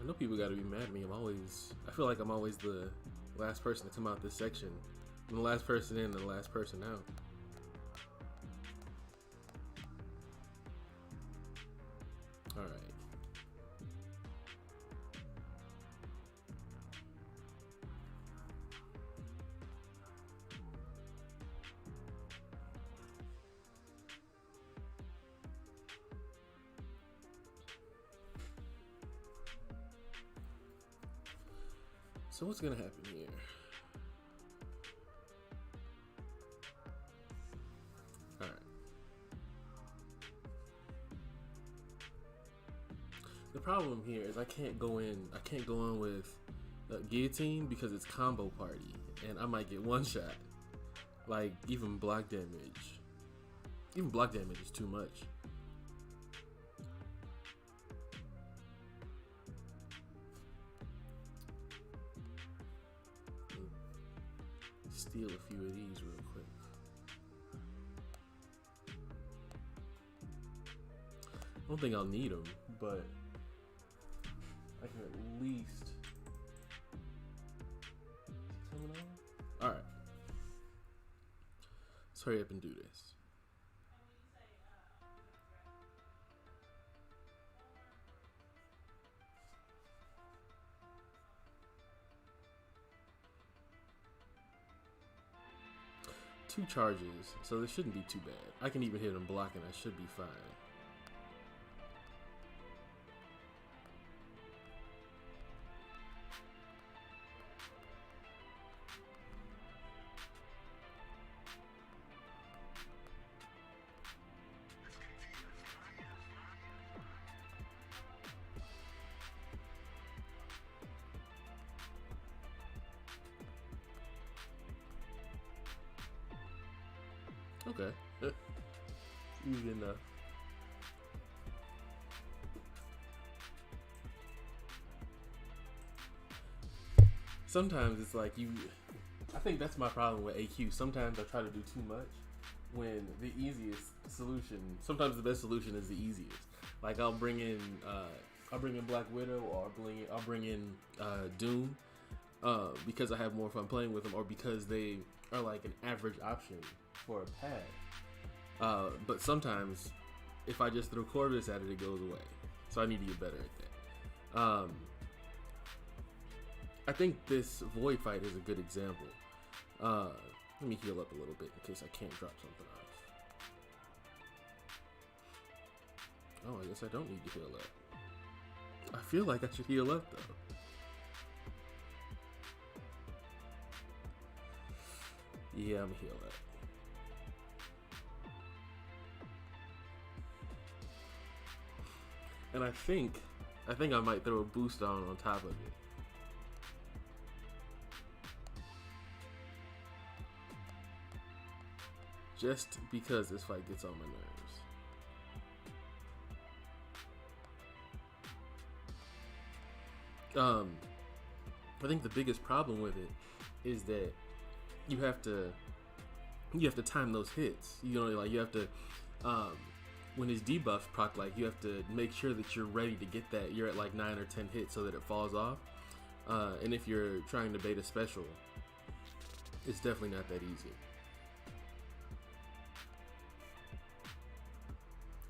I know people got to be mad at me. I feel like I'm always the last person to come out this section. I'm the last person in and the last person out. All right. So what's gonna happen here? All right. The problem here is I can't go in with guillotine because it's combo party, and I might get one shot. Like even block damage. Even block damage is too much. Steal a few of these real quick. I don't think I'll need them, but I can at least. All right, let's hurry up and do this. Two charges, so this shouldn't be too bad. I can even hit him blocking, I should be fine. Okay. Easy enough. Sometimes it's like I think that's my problem with AQ. Sometimes I try to do too much when the easiest solution, sometimes the best solution is the easiest. Like I'll bring in Black Widow, or I'll bring in Doom because I have more fun playing with them, or because they are like an average option for a pad. But sometimes if I just throw Corvus at it, it goes away. So I need to get better at that. I think this Void fight is a good example. Let me heal up a little bit in case I can't drop something off. Oh, I guess I don't need to heal up. I feel like I should heal up though. Yeah, I'm gonna heal up. And I think I might throw a boost on top of it. Just because this fight gets on my nerves. I think the biggest problem with it is that you have to time those hits. You know, like you have to when his debuffs proc, like you have to make sure that you're ready to get that. You're at like 9 or 10 hits so that it falls off. And if you're trying to bait a special, it's definitely not that easy.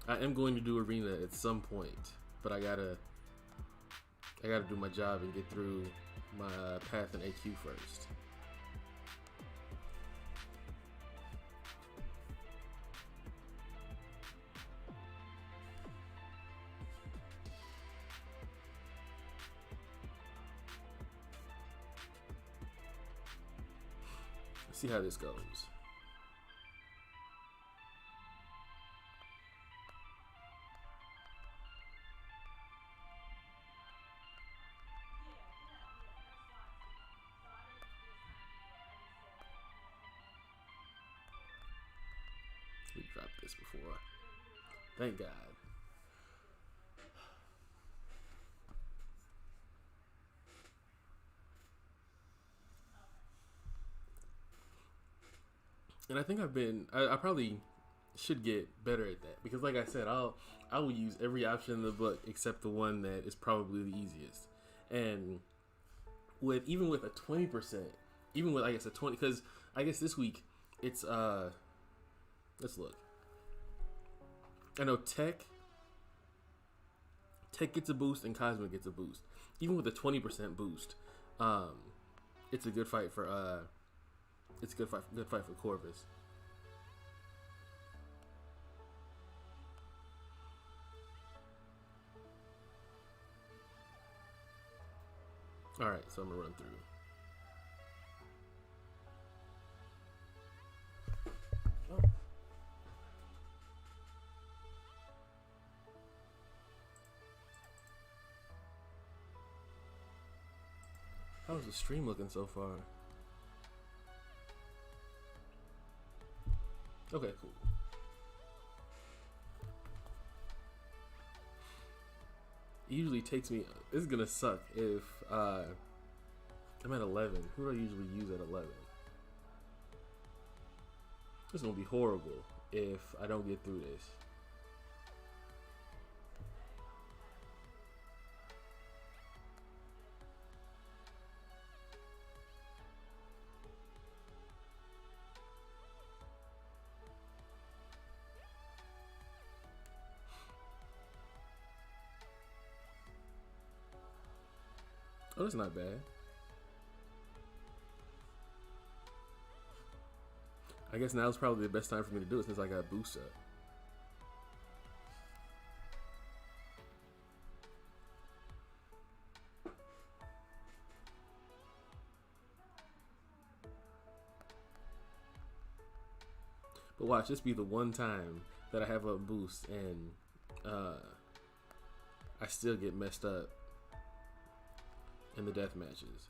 I am going to do arena at some point, but I gotta do my job and get through my path in AQ first. Let's see how this goes. We dropped this before. Thank God. And I think I probably should get better at that, because like I said, I will use every option in the book except the one that is probably the easiest. And with even with a 20%, even with I guess a 20, because I guess this week it's let's look. I know Tech gets a boost and Cosmic gets a boost. Even with a 20% boost, it's a good fight for it's a good fight for Corvus. All right, so I'm gonna run through. Oh. How's the stream looking so far? Okay, cool. It usually takes me. This is gonna suck if I'm at 11. Who do I usually use at 11? This is gonna be horrible if I don't get through this. Oh, that's not bad. I guess now is probably the best time for me to do it since I got boost up. But watch, this be the one time that I have a boost and I still get messed up in the death matches.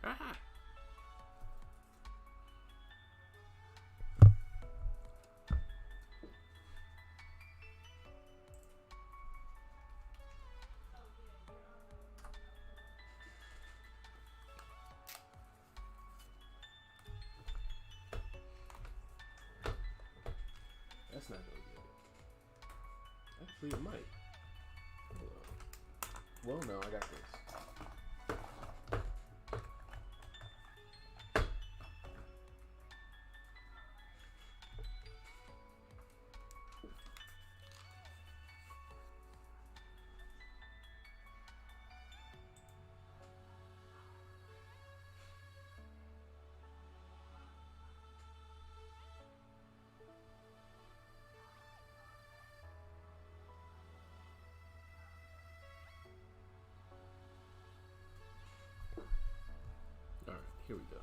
Ah! That's not gonna get it. Actually, it might. Well, no, I got this. All right, here we go.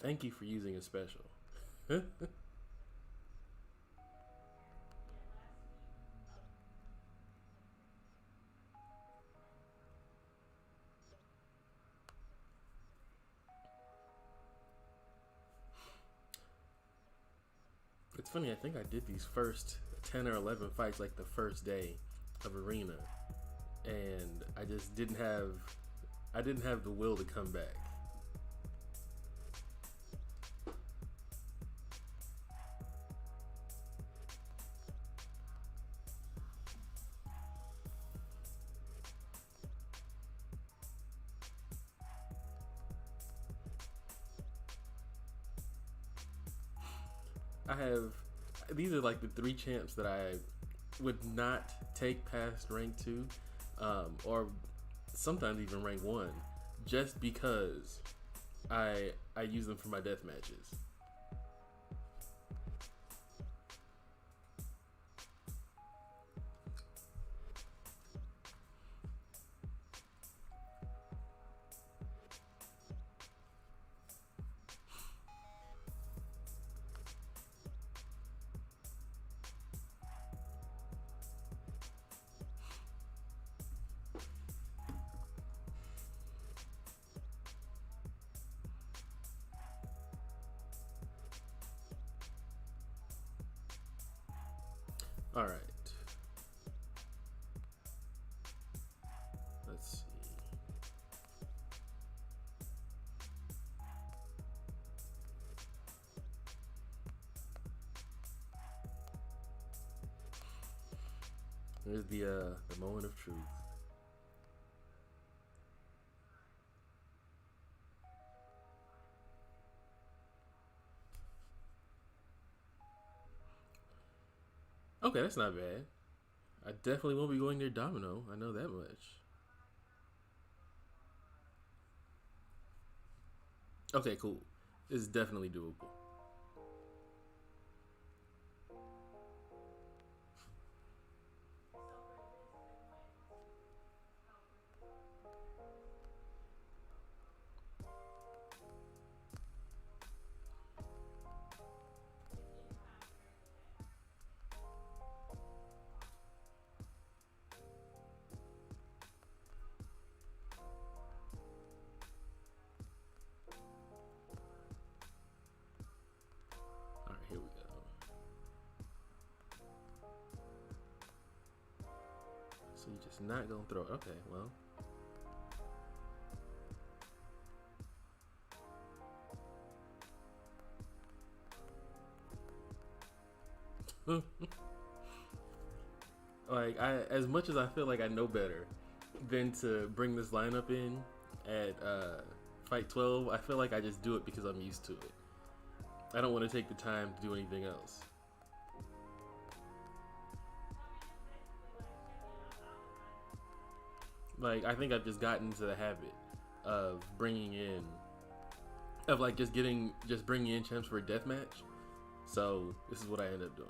Thank you for using a special. It's funny, I think I did these first 10 or 11 fights like the first day of Arena, and I just didn't have the will to come back. These are like the 3 champs that I would not take past rank 2, or sometimes even rank 1, just because I use them for my death matches. All right. Let's see. Here's the moment of truth. Okay, that's not bad. I definitely won't be going near Domino. I know that much. Okay, cool. It's definitely doable. All right, here we go. So you're just not gonna throw it. Okay, well. Like as much as I feel like I know better than to bring this lineup in at fight 12, I feel like I just do it because I'm used to it. I don't want to take the time to do anything else. Like I think I've just gotten into the habit of like just bringing in champs for a death match. So this is what I end up doing.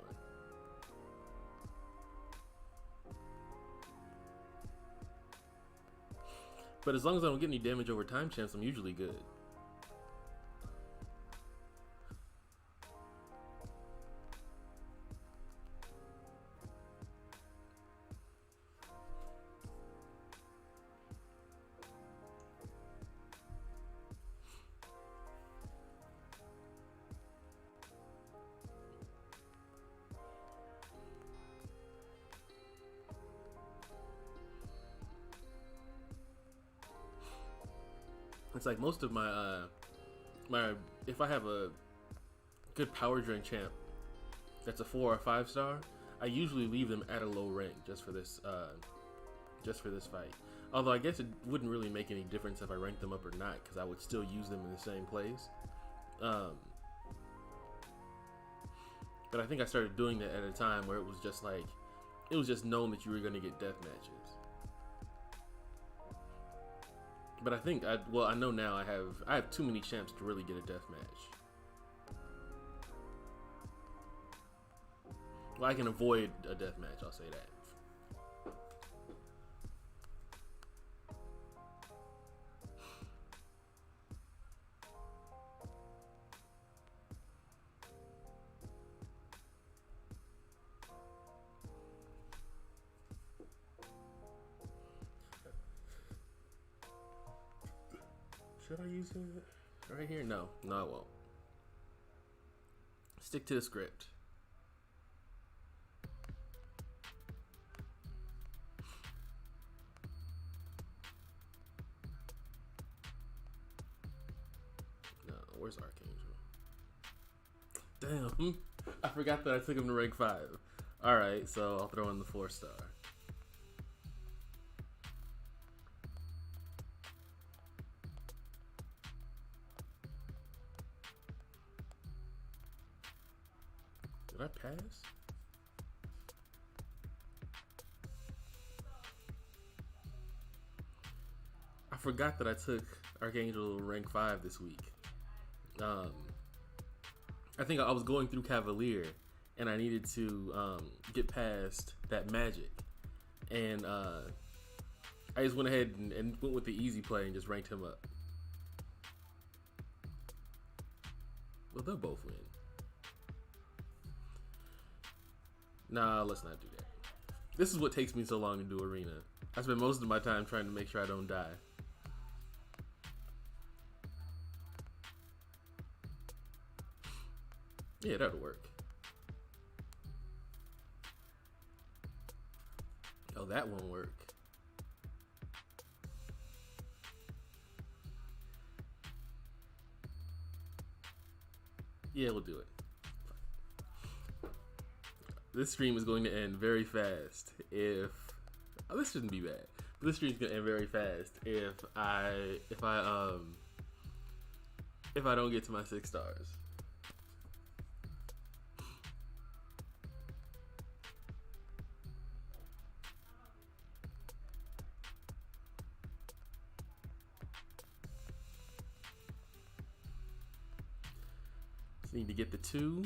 But as long as I don't get any damage over time champs, I'm usually good. It's like most of my if I have a good power drain champ that's a 4 or 5 star, I usually leave them at a low rank just for this fight. Although I guess it wouldn't really make any difference if I ranked them up or not, because I would still use them in the same place. But I think I started doing that at a time where it was just known that you were going to get death matches. But I think I know now I have too many champs to really get a death match. Well, I can avoid a death match, I'll say that. Should I use it right here? No, I won't. Stick to the script. No, where's Archangel? Damn, I forgot that I took him to rank 5. All right, so I'll throw in the 4 star. Did I pass? I forgot that I took Archangel rank 5 this week. um, I think I was going through Cavalier, and I needed to get past that magic, and I just went ahead and went with the easy play and just ranked him up. Well, they'll both win. Nah, let's not do that. This is what takes me so long to do Arena. I spend most of my time trying to make sure I don't die. Yeah, that'll work. Oh, that won't work. Yeah, we'll do it. This stream is going to end very fast if this shouldn't be bad. But this stream's gonna end very fast if I don't get to my 6 stars. Just need to get the 2.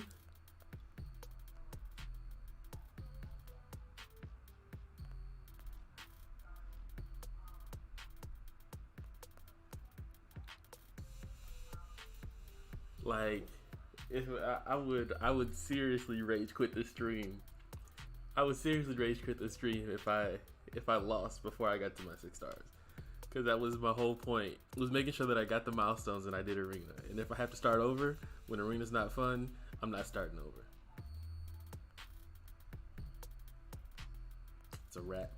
Like, if I would seriously rage quit the stream. I would seriously rage quit the stream if I lost before I got to my 6 stars, because that was my whole point. Was making sure that I got the milestones and I did Arena. And if I have to start over when Arena's not fun, I'm not starting over. It's a wrap.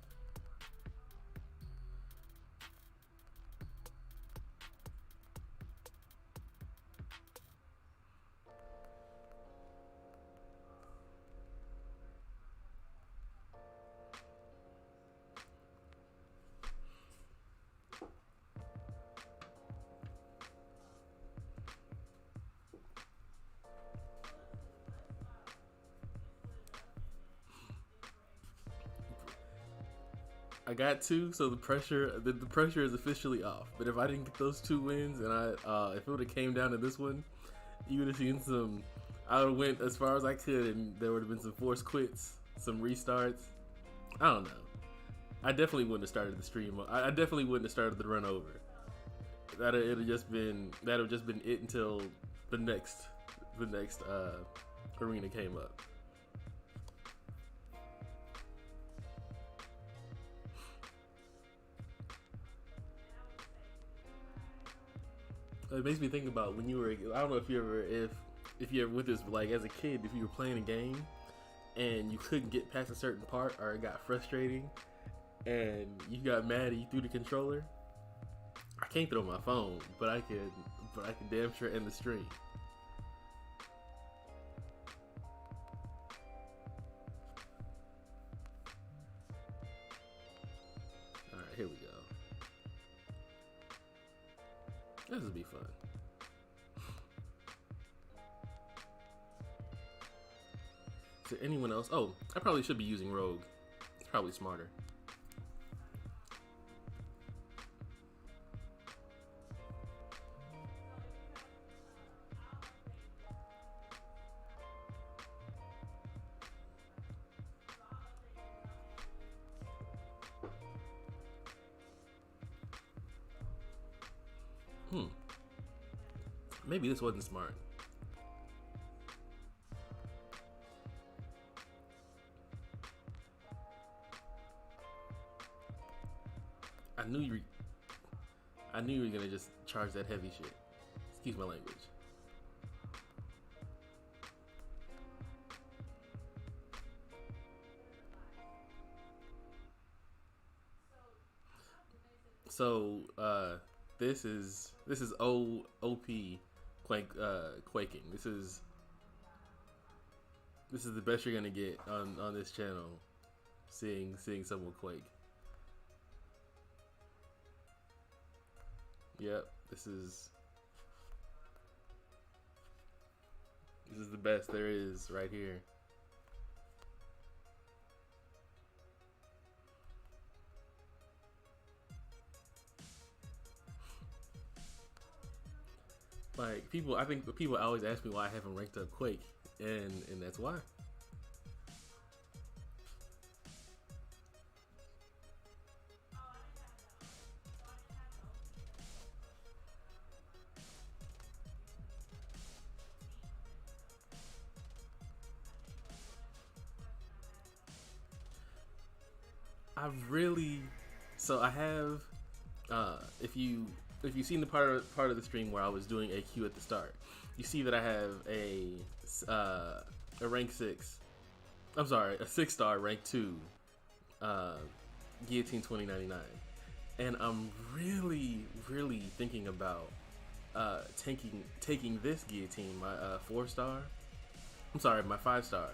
I got 2, so the pressure is officially off. But if I didn't get those 2 wins, and if it would have came down to this one, you would have seen some. I would have went as far as I could, and there would have been some forced quits, some restarts. I don't know. I definitely wouldn't have started the stream. I definitely wouldn't have started the run over. That would have just been it until the next arena came up. It makes me think about when you were. I don't know if you ever with this, like as a kid, if you were playing a game and you couldn't get past a certain part, or it got frustrating and you got mad and you threw the controller. I can't throw my phone, but I can damn sure end the stream. All right, here we go. This will be fun. Is there anyone else? Oh, I probably should be using Rogue. It's probably smarter. Maybe this wasn't smart. I knew you were gonna just charge that heavy shit. Excuse my language. So this is OP quaking. This is the best you're gonna get on this channel. Seeing someone quake. Yep, this is the best there is right here. Like people, I think people always ask me why I haven't ranked up Quake, and that's why. I've really, so I have, if you've seen the part of the stream where I was doing AQ at the start, you see that I have a rank 6. I'm sorry, a 6-star rank 2 Guillotine 2099, and I'm really thinking about taking this Guillotine, my 4-star. I'm sorry, my 5-star,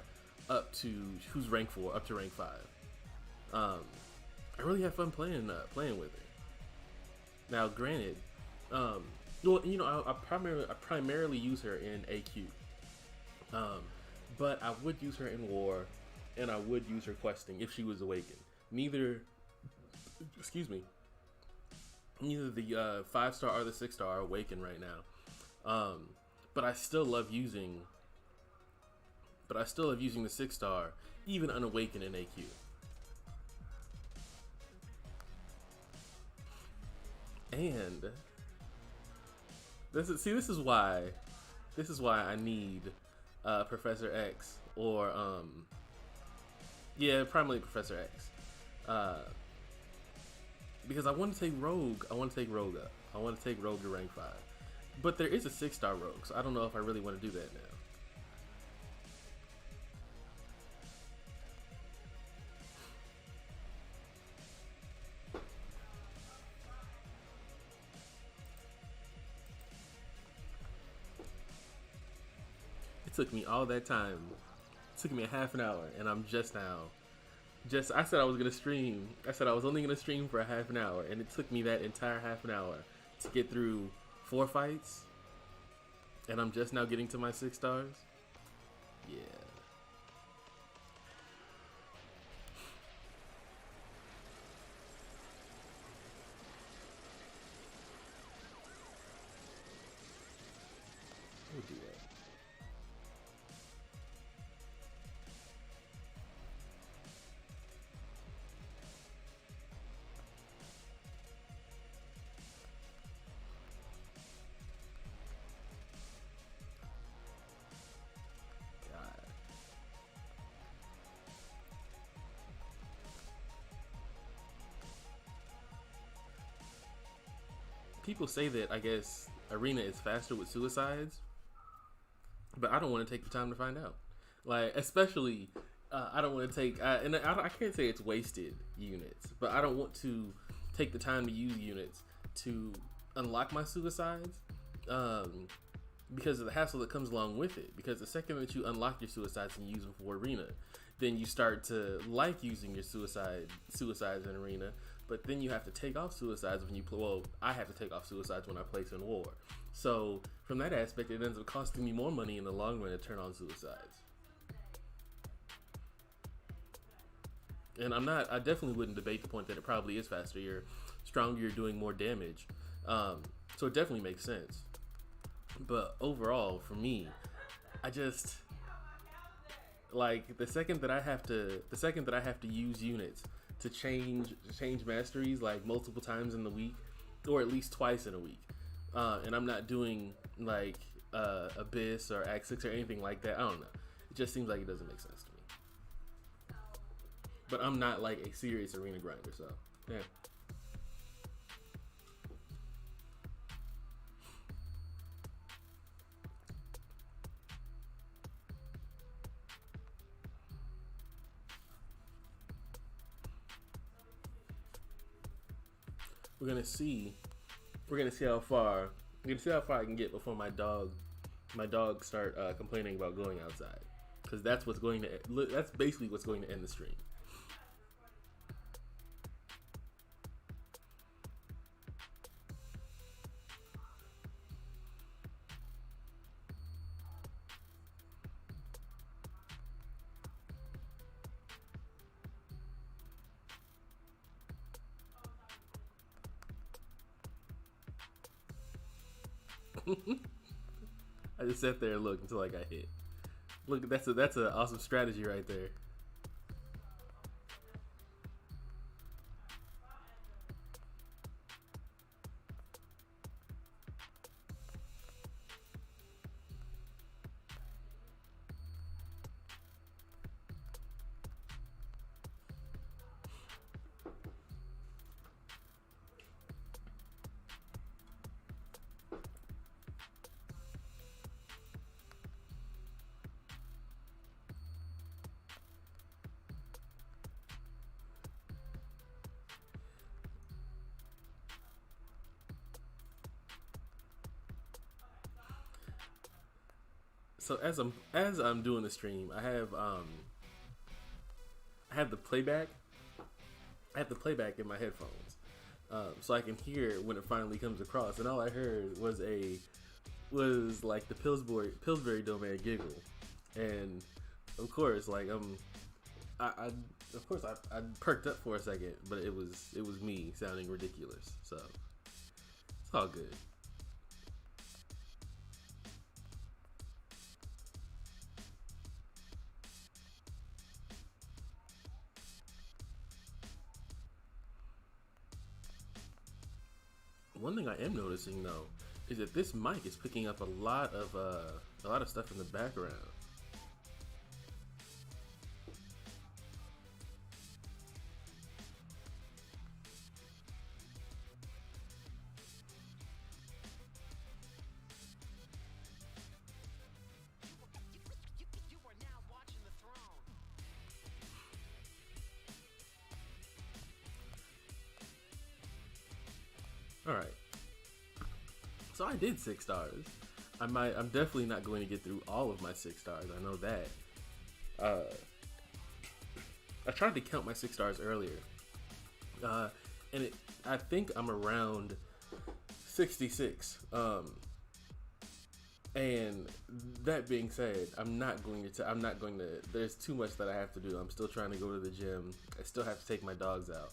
up to who's rank 4, up to rank 5. I really have fun playing with it. Now, granted, well, you know, I primarily use her in AQ, but I would use her in War, and I would use her questing if she was awakened. Neither the 5-star or the 6-star are awakened right now, but I still love using the 6-star even unawakened in AQ. And this is why I need Professor X, or primarily Professor X, because I want to take Rogue. I want to take Rogue up. I want to take Rogue to rank 5, but there is a 6-star Rogue, so I don't know if I really want to do that now. Took me all that time. It took me a half an hour, and I'm just now. I said I was gonna stream. I said I was only gonna stream for a half an hour, and it took me that entire half an hour to get through 4 fights, and I'm just now getting to my 6 stars. Yeah. We'll do that. People say that, I guess, Arena is faster with suicides, but I don't want to take the time to find out. Like, especially, I don't want to take, and I can't say it's wasted units, but I don't want to take the time to use units to unlock my suicides, because of the hassle that comes along with it. Because the second that you unlock your suicides and use them for Arena, then you start to like using your suicides in Arena. But then you have to take off suicides when you play. Well, I have to take off suicides when I place in War. So from that aspect, it ends up costing me more money in the long run to turn on suicides. And I definitely wouldn't debate the point that it probably is faster. You're stronger, you're doing more damage. So it definitely makes sense. But overall, for me, I just like the second that I have to use units to change masteries like multiple times in the week, or at least twice in a week, and I'm not doing like Abyss or Act 6 or anything like that. I don't know. It just seems like it doesn't make sense to me. But I'm not like a serious Arena grinder, so yeah. We're gonna see how far I can get before my dog start complaining about going outside, because that's basically what's going to end the stream. I just sat there and looked until I got hit. Look, that's an awesome strategy right there. So as I'm doing the stream, I have the playback. I have the playback in my headphones, so I can hear when it finally comes across. And all I heard was like the Pillsbury Doughman giggle, and of course, like I of course I perked up for a second, but it was me sounding ridiculous. So it's all good. One thing I am noticing though is that this mic is picking up a lot of stuff in the background. All right. So I did 6 stars. I'm definitely not going to get through all of my 6 stars. I know that. I tried to count my 6 stars earlier, and I think I'm around 66. And that being said, I'm not going to. There's too much that I have to do. I'm still trying to go to the gym. I still have to take my dogs out.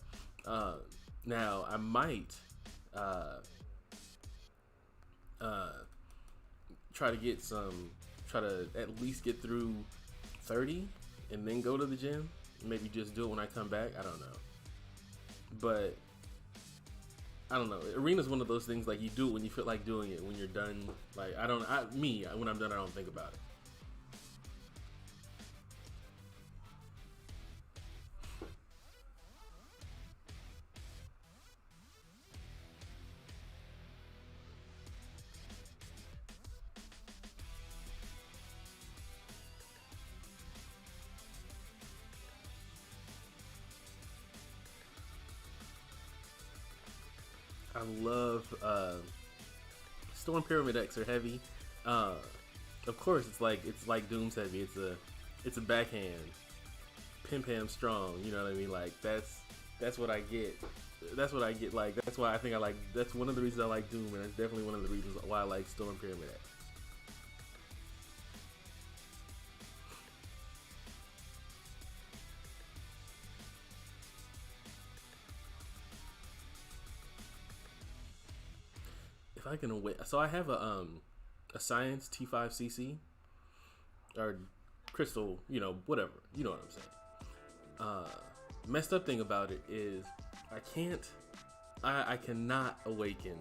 Now I might. Try to at least get through 30 and then go to the gym. Maybe just do it when I come back. I don't know. But I don't know. Arena's one of those things like you do it when you feel like doing it. When you're done, like when I'm done, I don't think about it. I love Storm Pyramid X are heavy. Of course, it's like Doom's heavy. It's a backhand. Pim Pam strong. You know what I mean? Like that's what I get. That's what I get. Like that's why I think I like. That's one of the reasons I like Doom, and it's definitely one of the reasons why I like Storm Pyramid X. If I can wait, so I have a Science T5cc or crystal, whatever, you know what I'm saying. Messed up thing about it is I cannot awaken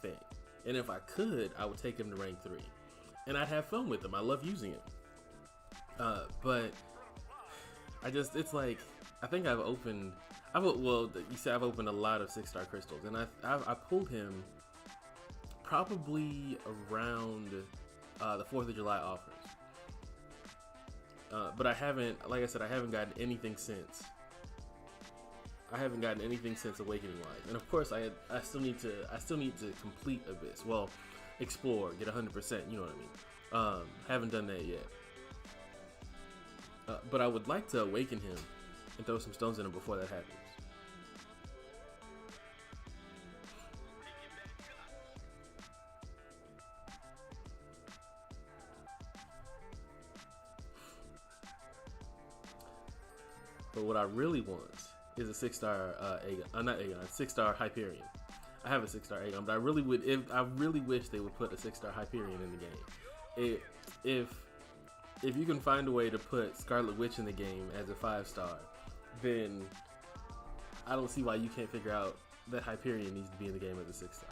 Thing, and if I could, I would take him to rank 3, and I'd have fun with him. I love using him, but it's like I think I've opened. You see, I've opened a lot of 6-star crystals, and I pulled him probably around the 4th of July offers. But I haven't, like I said, I haven't gotten anything since. Awakening wise, and of course, I still need to complete Abyss. Well, explore, get 100%. You know what I mean? Haven't done that yet. But I would like to awaken him and throw some stones in him before that happens. But what I really want is a 6-star not Aegon, 6-star Hyperion. I have a 6-star Aegon, but I really would. I really wish they would put a 6-star Hyperion in the game. If you can find a way to put Scarlet Witch in the game as a 5-star, then I don't see why you can't figure out that Hyperion needs to be in the game as a 6-star.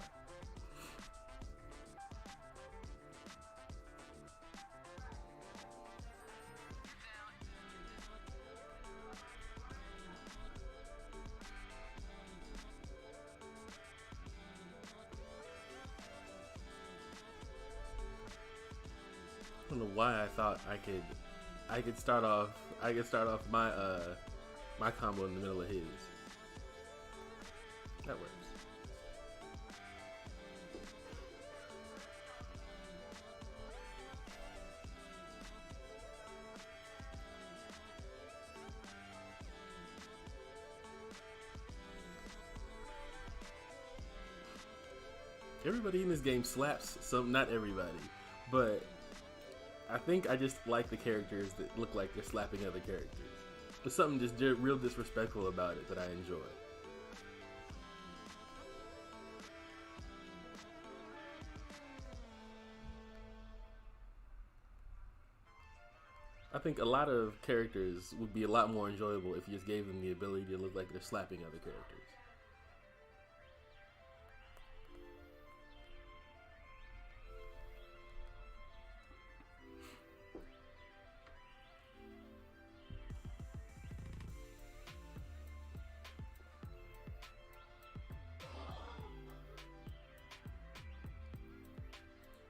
I don't know why I thought I could start off my my combo in the middle of his. That works. Everybody in this game slaps some, not everybody, but I think I just like the characters that look like they're slapping other characters. There's something just real disrespectful about it that I enjoy. I think a lot of characters would be a lot more enjoyable if you just gave them the ability to look like they're slapping other characters.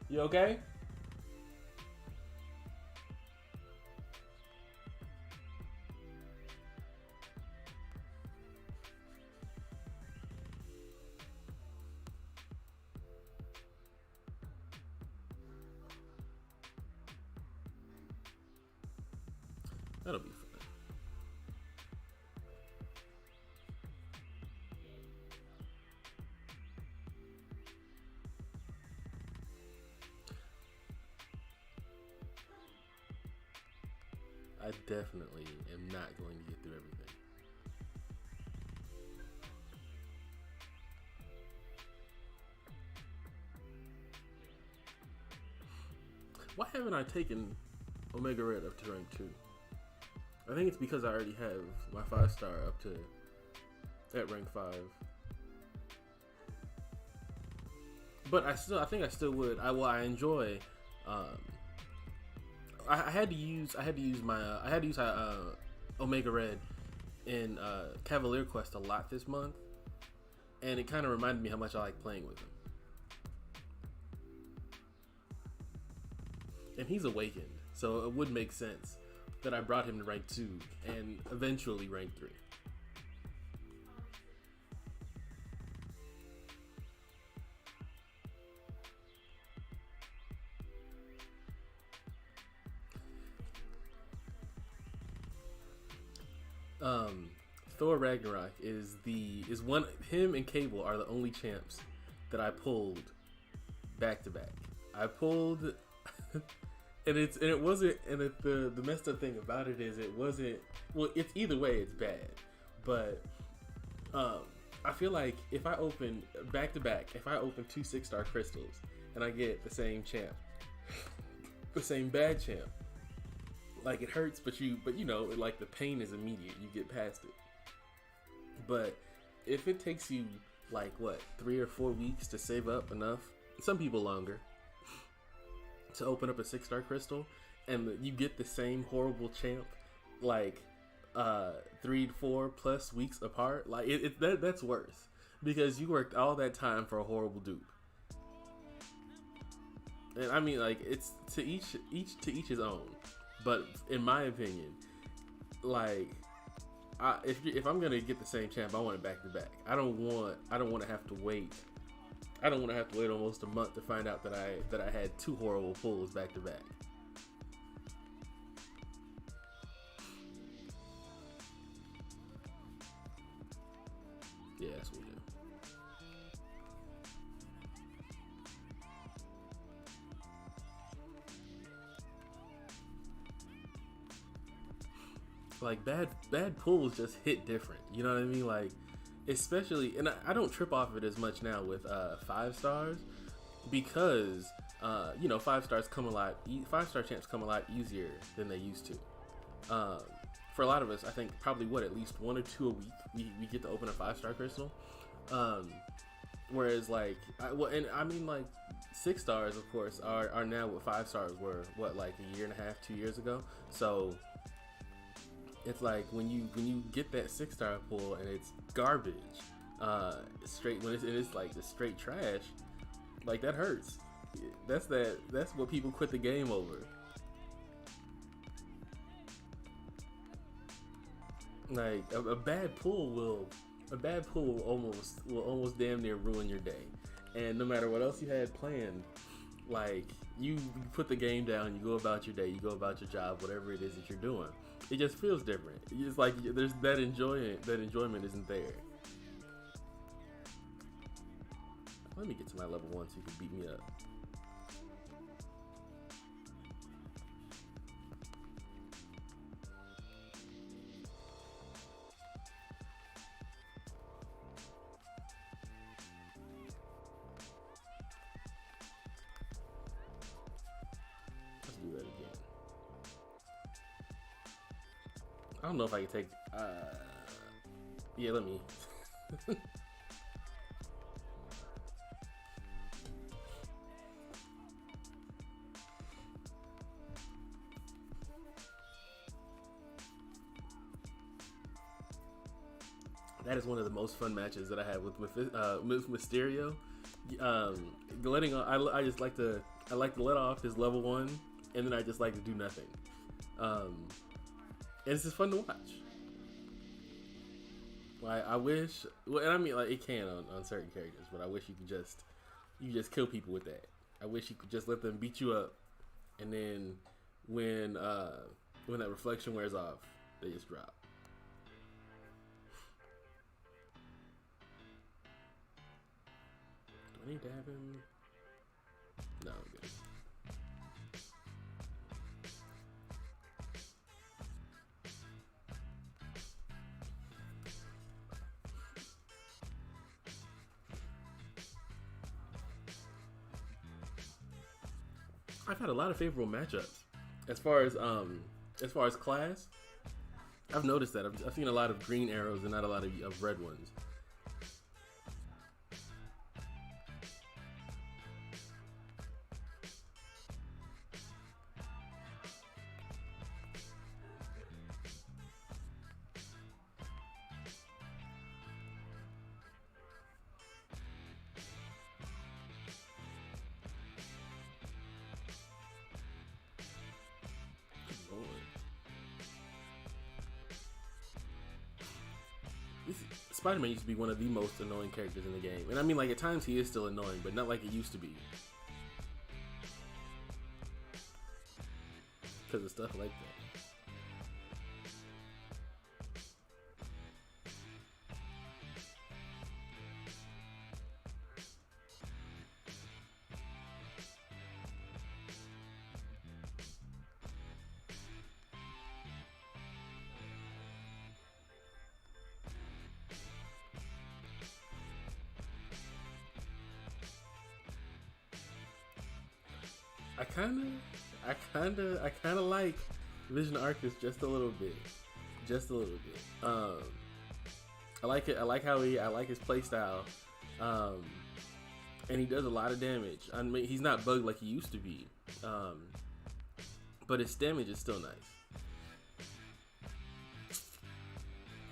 You okay? That'll be fun. I definitely am not going to get through everything. Why haven't I taken Omega Red up to rank 2? I think it's because I already have my 5-star up to at rank 5. But I think I still would. I enjoy. I had to use Omega Red in Cavalier Quest a lot this month, and it kind of reminded me how much I like playing with him. And he's awakened, so it would make sense that I brought him to rank 2 and eventually rank 3. Thor Ragnarok is one. Him and Cable are the only champs that I pulled back to back. I pulled, the messed up thing about it is it wasn't. Well, it's either way, it's bad. But I feel like if I open back to back, if I open 2 6-star crystals and I get the same champ, the same bad champ, like it hurts, but you know, like the pain is immediate. You get past it. But if it takes you like 3 or 4 weeks to save up enough, some people longer, to open up a 6-star crystal, and you get the same horrible champ like 3 to 4 plus weeks apart, like that's worse, because you worked all that time for a horrible dupe. And I mean, like, it's to each his own. But in my opinion, like, if I'm gonna get the same champ, I want it back to back. I don't want to have to wait. I don't want to have to wait almost a month to find out that I had 2 horrible pulls back to back. Yeah, that's what we do. Like bad pulls just hit different. You know what I mean? Like especially, and I don't trip off it as much now with 5 stars because you know 5 stars come a lot. 5 star champs come a lot easier than they used to. For a lot of us, I think probably at least 1 or 2 a week we get to open a 5 star crystal. Whereas like, and I mean like 6 stars, of course, are now what 5 stars were like a year and a half, 2 years ago. So it's like when you get that 6 star pull and it's garbage, straight when it's like the straight trash, like that hurts. That's what people quit the game over. Like a bad pull will almost damn near ruin your day. And no matter what else you had planned, like you put the game down, you go about your day, you go about your job, whatever it is that you're doing. It just feels different. It's like there's that enjoyment. That enjoyment isn't there. Let me get to my level 1 so you can beat me up. Let's do that again. I don't know if I can take. Yeah, let me. That is one of the most fun matches that I have with Mysterio. Letting on, I just like to let off his level 1, and then I just like to do nothing. And it's just fun to watch. I wish, well, and I mean like it can on certain characters, but I wish you could just kill people with that. I wish you could just let them beat you up, and then when that reflection wears off, they just drop. Do I need to have him? No, I'm good. I've had a lot of favorable matchups as far as class. I've noticed that I've seen a lot of green arrows and not a lot of red ones. Spider-Man used to be one of the most annoying characters in the game. And I mean, like, at times he is still annoying, but not like it used to be. Because of stuff like that. I kinda like Vision Arcus just a little bit. I like it. I like his playstyle. And he does a lot of damage. I mean, he's not bugged like he used to be. But his damage is still nice.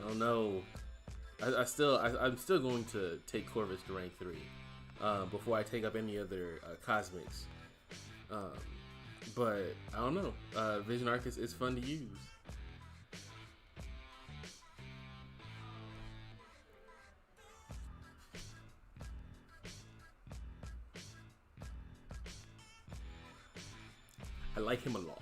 I don't know. I'm still going to take Corvus to rank 3 before I take up any other cosmics. But I don't know. Vision Arcus is fun to use. I like him a lot.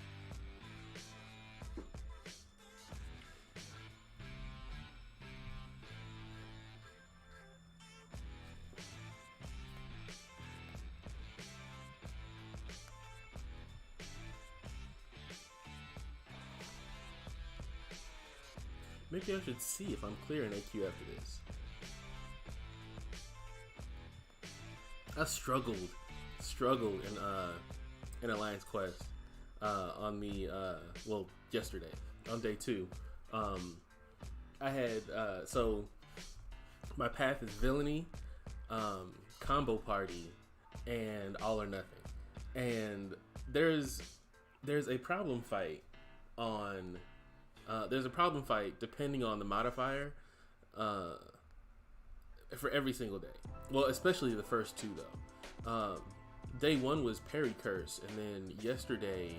Maybe I should see if I'm clearing AQ after this. I struggled in Alliance Quest on the well yesterday on day 2. I had so my path is villainy, combo party, and all or nothing. And there's a problem fight on there's a problem fight depending on the modifier for every single day. Well, especially the first 2 though. Day 1 was Parry Curse, and then yesterday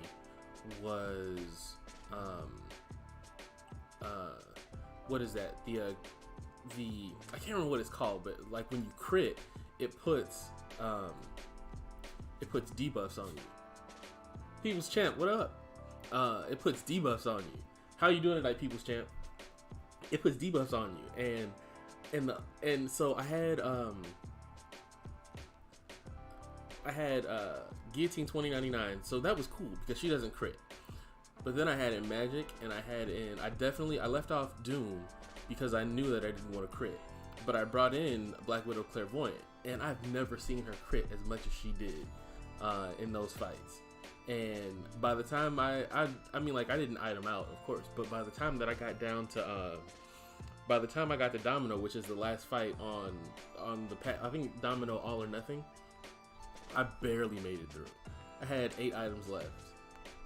was what is that? The I can't remember what it's called, but like when you crit, it puts debuffs on you. People's Champ, what up? It puts debuffs on you. How you doing tonight, People's Champ? It puts debuffs on you, and so I had Guillotine 2099, so that was cool because she doesn't crit. But then I had in Magic, and I left off Doom because I knew that I didn't want to crit. But I brought in Black Widow Clairvoyant, and I've never seen her crit as much as she did in those fights. And by the time I mean, like, I didn't item out, of course, but by the time that I got down to by the time I got to Domino, which is the last fight on the I think Domino All or Nothing, I barely made it through. I had 8 items left.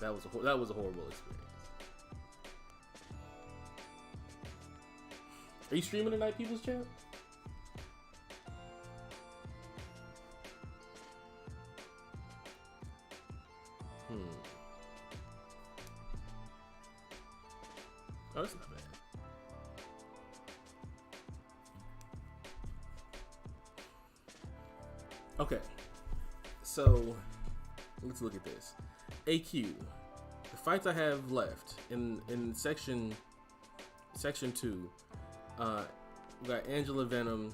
That was a horrible experience. Are you streaming tonight, People's Champ? Oh, that's not bad. Okay, so let's look at this. AQ, the fights I have left in section 2, we got Angela Venom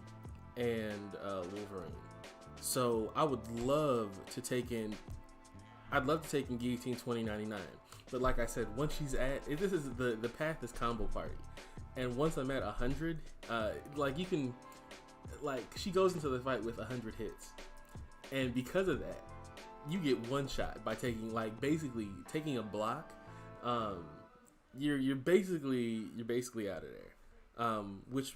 and Wolverine. So I would love to take in. I'd love to take in Guillotine 2099, but like I said, once she's at, this is the path is combo party, and once I'm at 100, like you can, like she goes into the fight with 100 hits, and because of that, you get one shot by taking, like, basically taking a block. You're basically out of there, which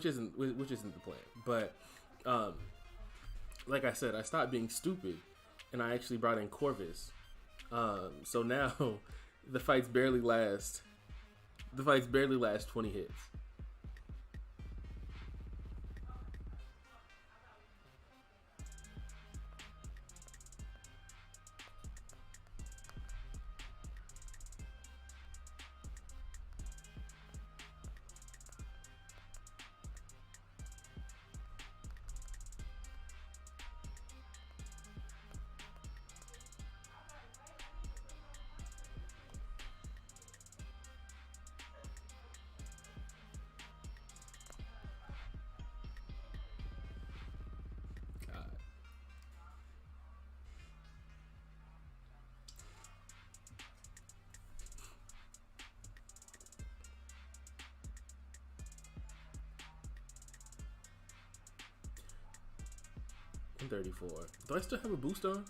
isn't the plan. But like I said, I stopped being stupid, and I actually brought in Corvus. So now the fights barely last 20 hits. I'm 34. Do I still have a boost on?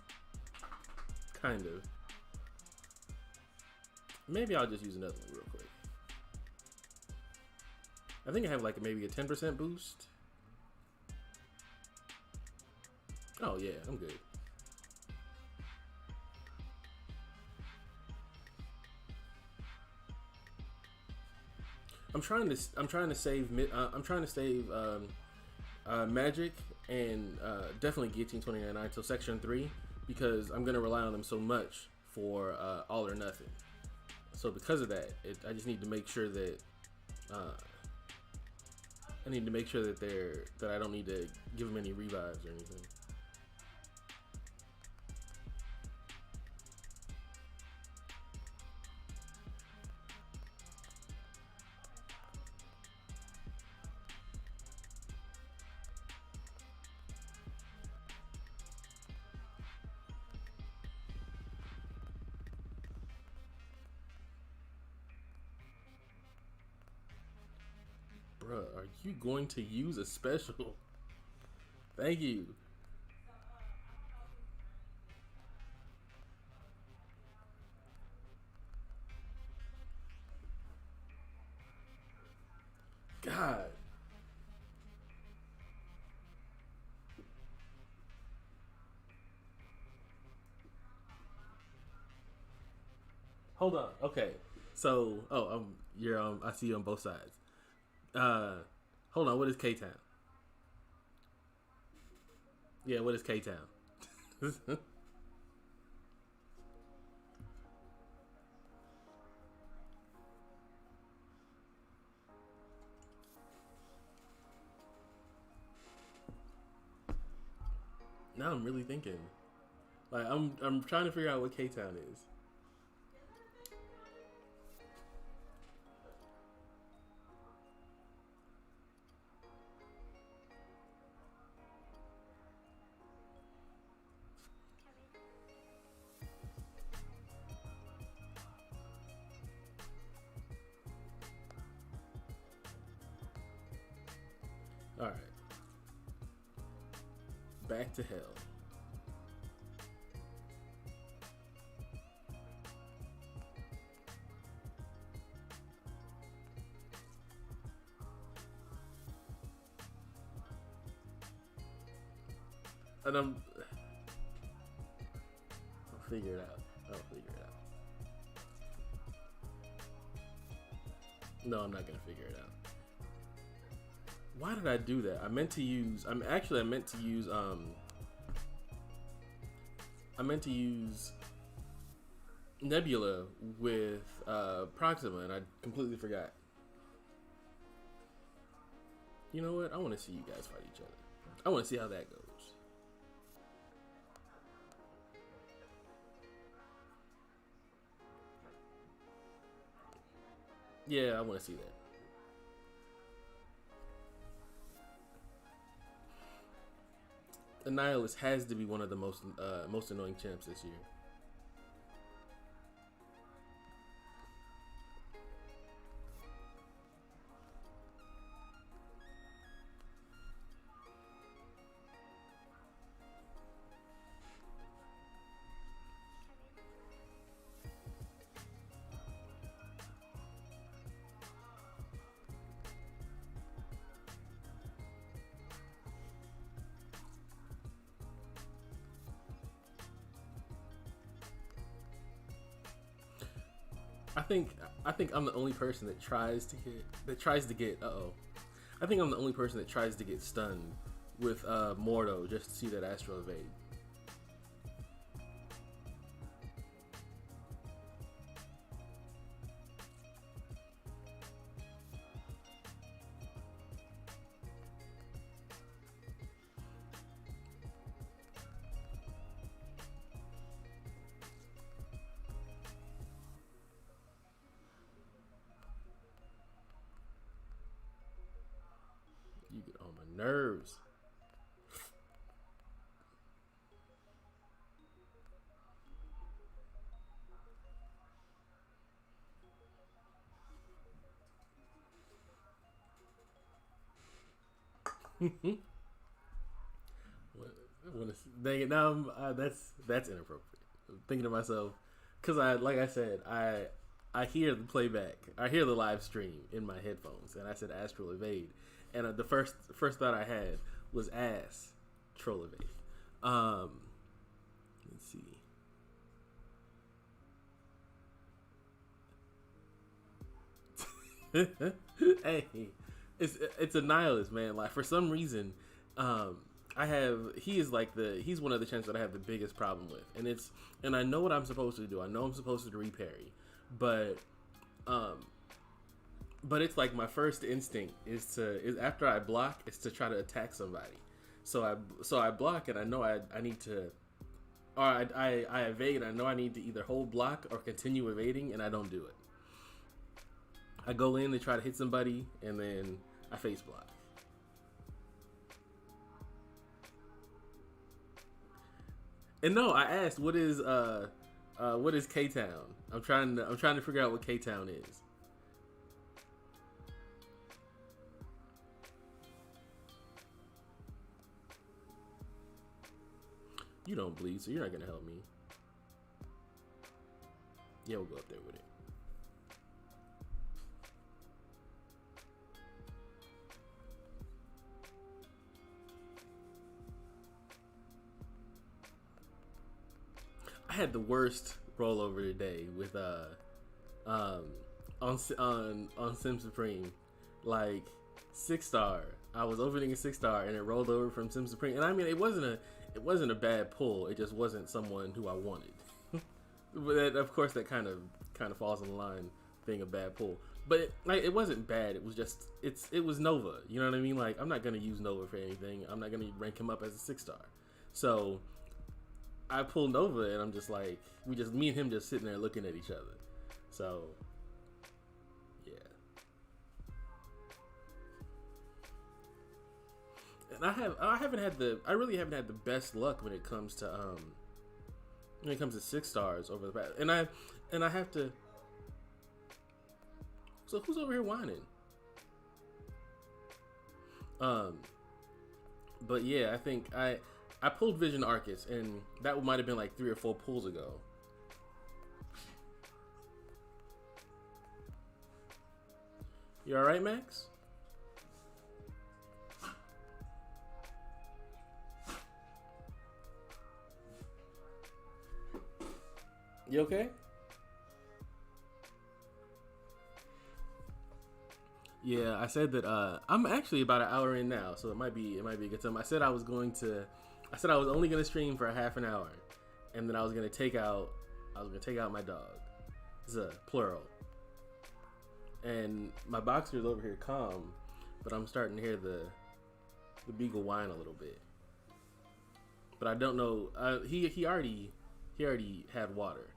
Kind of. Maybe I'll just use another one real quick. I think I have like maybe a 10% boost. Oh yeah, I'm good. I'm trying to save Magic and definitely Guillotine 2099 until Section 3 because I'm gonna rely on them so much for All or Nothing. So because of that, I just need to make sure that that I don't need to give them any revives or anything. Bruh, are you going to use a special? Thank you. God. Hold on. Okay. So, you're I see you on both sides. Uh, hold on. What is K Town? Yeah, what is K Town? Now I'm really thinking. Like I'm trying to figure out what K Town is. All right. Back to hell. And I'll figure it out. I'll figure it out. No, I'm not gonna figure it out. Why did I do that? I meant to use Nebula with Proxima, and I completely forgot. You know what? I want to see you guys fight each other. I want to see how that goes. Yeah, I want to see that. Annihilus has to be one of the most annoying champs this year. I think I'm the only person that tries to get I think I'm the only person that tries to get stunned with Mordo just to see that Astral evade. You get on my nerves. Dang it! Now that's inappropriate. I'm thinking to myself, because like I said, I hear the playback, I hear the live stream in my headphones, and I said Astral Evade, and the first thought I had was ass troll evade. Let's see. Hey, it's a nihilist, man. Like for some reason, he's one of the champs that I have the biggest problem with, and I know what I'm supposed to do. I know I'm supposed to reparry, but it's like my first instinct is after I block is to try to attack somebody. So I block, and I know I need to, or I evade. I know I need to either hold block or continue evading, and I don't do it. I go in to try to hit somebody, and then I face block. And no, I asked what is K Town. I'm trying to figure out what K Town is. You don't bleed, so you're not gonna help me. Yeah, we'll go up there with it. I had the worst rollover today with on Sim Supreme, like 6-star. I was opening a 6-star and it rolled over from Sim Supreme, and I mean it wasn't a bad pull. It just wasn't someone who I wanted. But that, of course, that kind of falls in line being a bad pull. But it wasn't bad. It was just it was Nova. You know what I mean? Like, I'm not gonna use Nova for anything. I'm not gonna rank him up as a 6-star. So I pulled Nova, and I'm just like, me and him just sitting there looking at each other. So yeah. And I really haven't had the best luck when it comes to 6-stars over the past. And I have to. So who's over here whining? But yeah, I think I pulled Vision Arcus, and that might have been like 3 or 4 pulls ago. You all right, Max? You okay? Yeah, I said that I'm actually about an hour in now, so it might be a good time. I said I was only gonna stream for a half an hour, and then I was gonna take out my dog. It's a plural. And my boxer's over here calm, but I'm starting to hear the beagle whine a little bit. But I don't know. He already had water,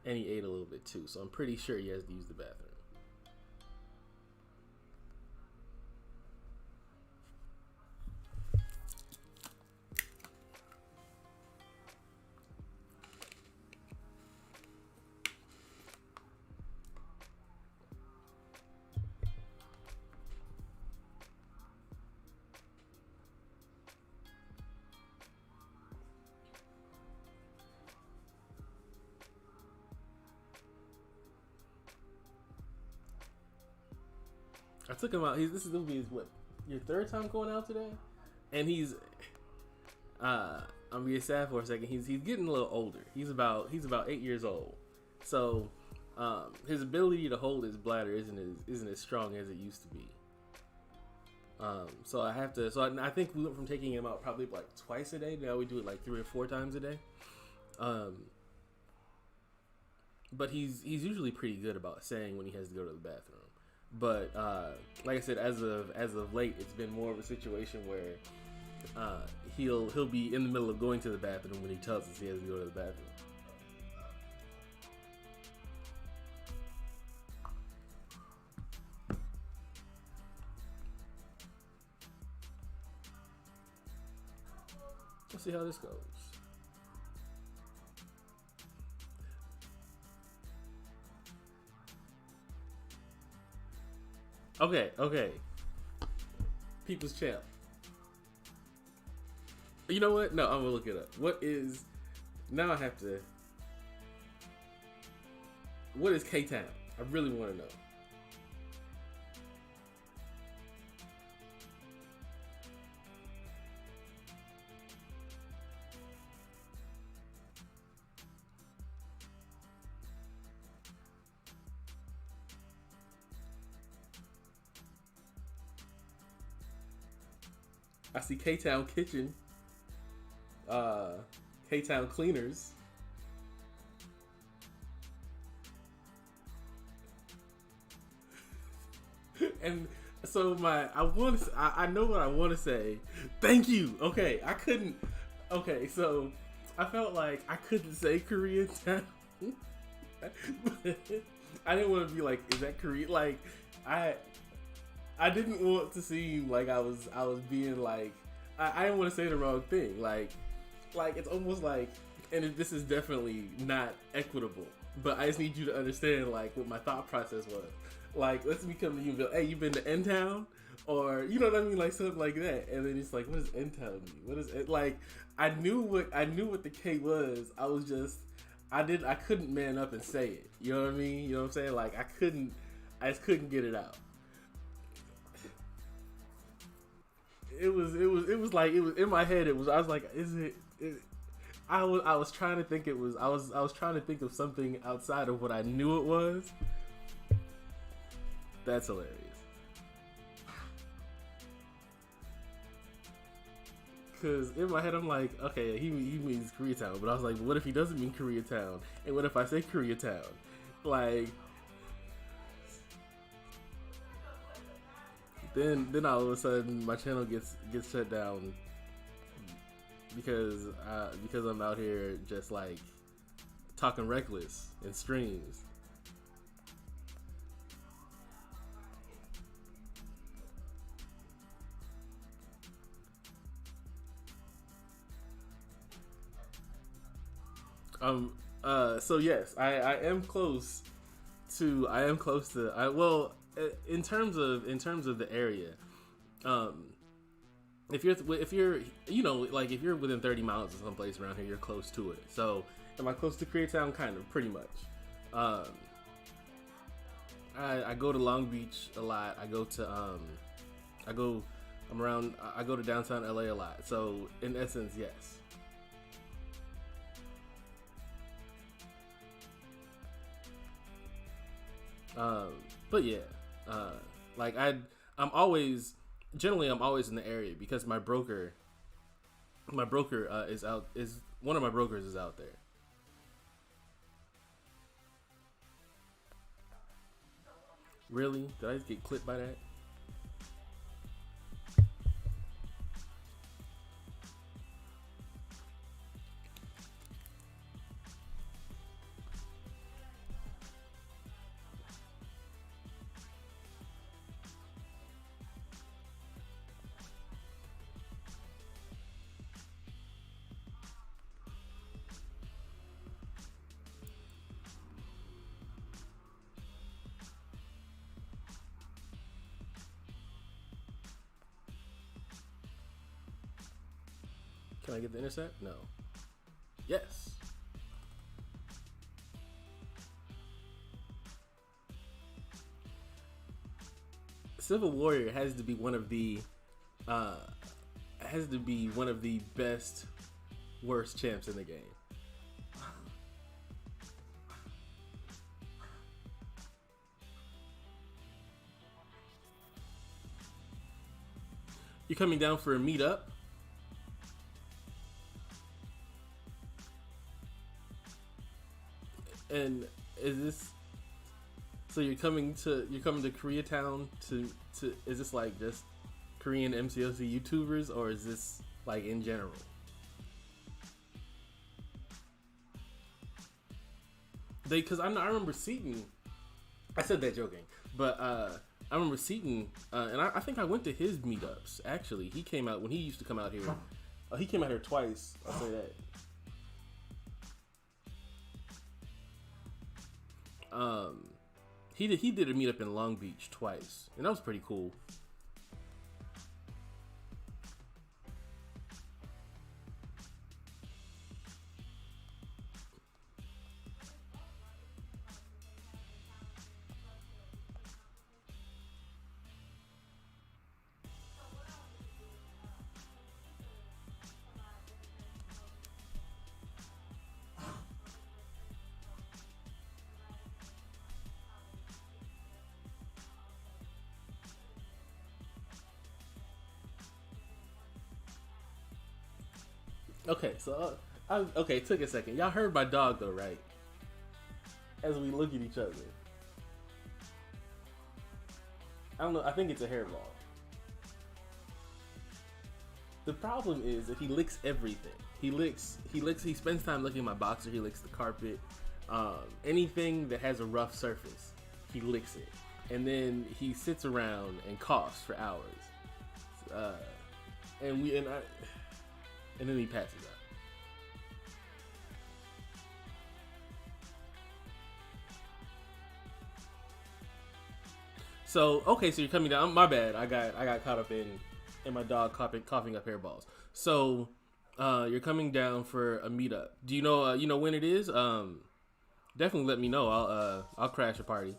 and he ate a little bit too, so I'm pretty sure he has to use the bathroom. I took him out. This is gonna be your 3rd time going out today, and he's I'm being sad for a second. He's getting a little older. He's about 8 years old, so his ability to hold his bladder isn't as strong as it used to be. So I have to. So I think we went from taking him out probably like twice a day. Now we do it like 3 or 4 times a day. But he's usually pretty good about saying when he has to go to the bathroom. But like I said, as of late, it's been more of a situation where he'll be in the middle of going to the bathroom when he tells us he has to go to the bathroom. Let's see how this goes. Okay. People's Champ. You know what? No, I'm gonna look it up. Now I have to. What is K-Town? I really want to know. I see K-Town Kitchen, K-Town Cleaners. And so I know what I want to say. Thank you. Okay, I couldn't. Okay, so I felt like I couldn't say Koreatown. I didn't want to be like, is that Korea? Like, I didn't want to seem like I was being like, I didn't want to say the wrong thing. Like it's almost like, and this is definitely not equitable, but I just need you to understand like what my thought process was. Like, let's me come to you and be like, hey, you been to N-Town? or you know what I mean, like something like that. And then it's like, what does N tell me? What is it like? I knew what the K was. I was just I couldn't man up and say it. You know what I mean? You know what I'm saying? Like I just couldn't get it out. It was like it was in my head. I was like, is it? I was trying to think it was. I was trying to think of something outside of what I knew it was. That's hilarious. Because in my head I'm like, okay, he means Koreatown, but I was like, what if he doesn't mean Koreatown? And what if I say Koreatown? Like, then all of a sudden my channel gets shut down because I'm out here just like talking reckless in streams. So yes, I am close to in terms of the area, if you're you know, like if you're within 30 miles of someplace around here, you're close to it. So am I close to Koreatown? Kind of, pretty much. I go to Long Beach a lot. I go to I go to downtown LA a lot. So in essence, yes. But yeah, like I'm always I'm always in the area because my broker is one of my brokers is out there. Really? Did I just get clipped by that? Can I get the intercept? No. Yes. Civil Warrior has to be one of the best worst champs in the game. You coming down for a meetup? And is this so you're coming to Koreatown to is this like just Korean MCOC YouTubers, or is this like in general? Because I remember Seaton. I said that joking, but I remember Seaton, and I think I went to his meetups. Actually, he came out when he used to come out here. He came out here twice. I'll say that. He did a meetup in Long Beach twice, and that was pretty cool. Okay, so okay, it took a second. Y'all heard my dog though, right? As we look at each other. I don't know, I think it's a hairball. The problem is that he licks everything. He spends time licking my boxer, he licks the carpet. Anything that has a rough surface, he licks it. And then he sits around and coughs for hours. And then he passes out. So okay, so you're coming down. My bad. I got caught up in my dog coughing up hairballs. So you're coming down for a meetup. Do you know when it is? Definitely let me know. I'll crash a party.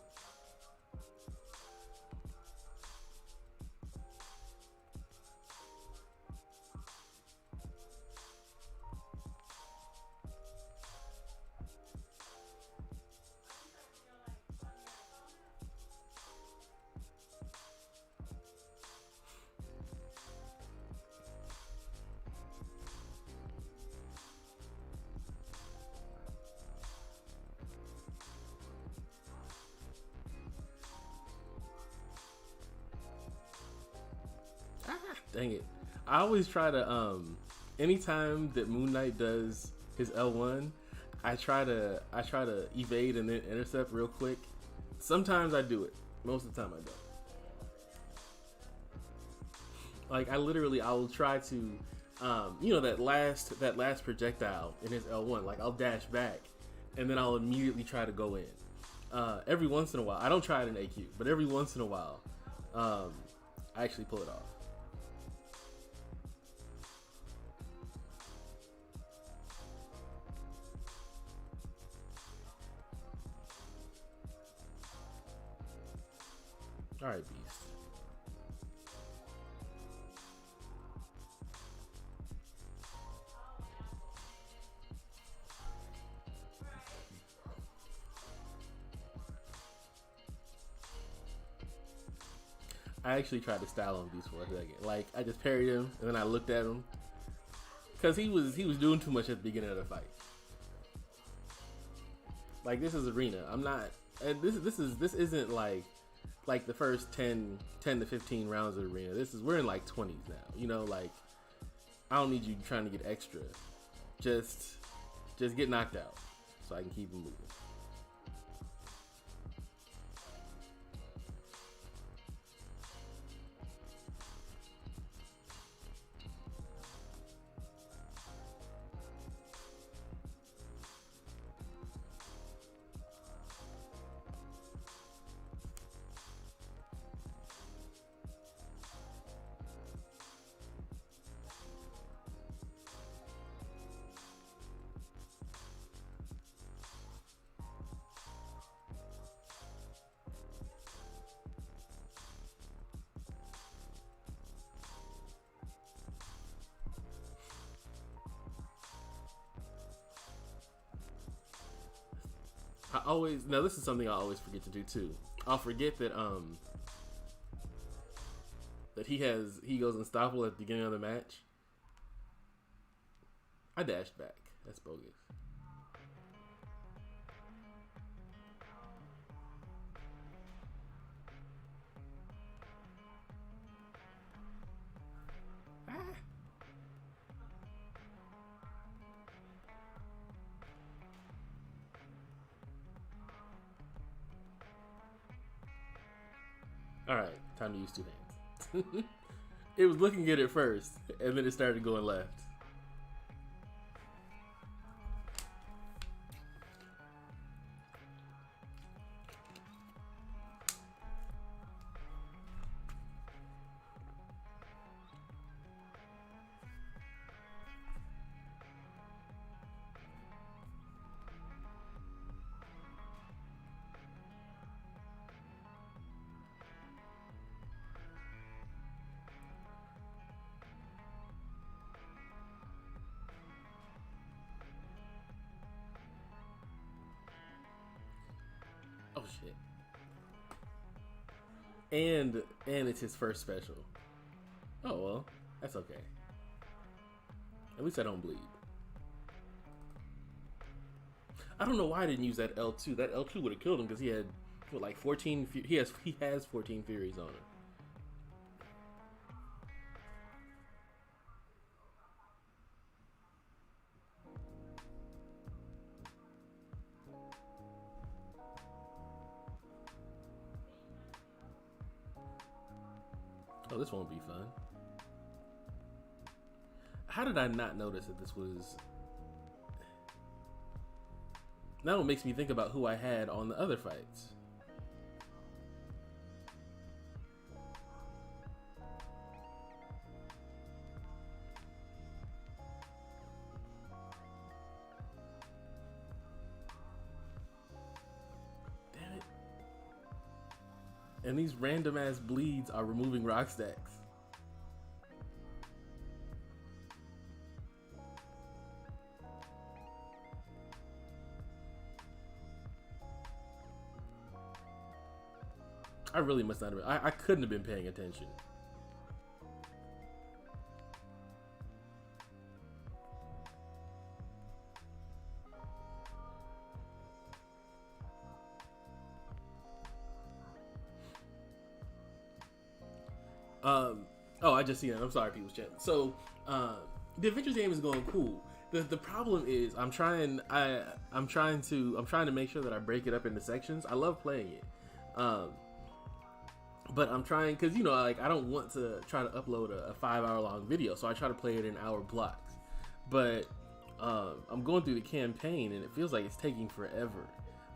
Dang it. I always try to anytime that Moon Knight does his L1, I try to evade and then intercept real quick. Sometimes I do it. Most of the time I don't. Like I will try to that last projectile in his L1, like I'll dash back and then I'll immediately try to go in. Every once in a while. I don't try it in AQ, but every once in a while I actually pull it off. All right, Beast. I actually tried to style him Beast for a second. Like I just parried him and then I looked at him because he was doing too much at the beginning of the fight. Like this is arena. I'm not. This isn't like the first 10 to 15 rounds of arena. We're in like 20s now. You know, like I don't need you trying to get extra. Just get knocked out so I can keep him moving. Now this is something I always forget to do too. I'll forget that he goes unstoppable at the beginning of the match. I dashed back. That's bogus. Ah. All right, time to use two hands. It was looking good at first, and then it started going left. Oh shit. And it's his first special. Oh well, that's okay. At least I don't bleed. I don't know why I didn't use that L2. That L2 would have killed him because he had what, like 14. He has 14 Furies on him. Oh, this won't be fun. How did I not notice that this was... Now it makes me think about who I had on the other fights. And these random ass bleeds are removing rock stacks. I really must not have been. I couldn't have been paying attention. Oh, I just seen it. I'm sorry, people's chat. So, the adventures game is going cool. The problem is I'm trying to make sure that I break it up into sections. I love playing it. But I'm trying, because, you know, like, I don't want to try to upload a 5-hour long video, so I try to play it in hour blocks. But I'm going through the campaign, and it feels like it's taking forever.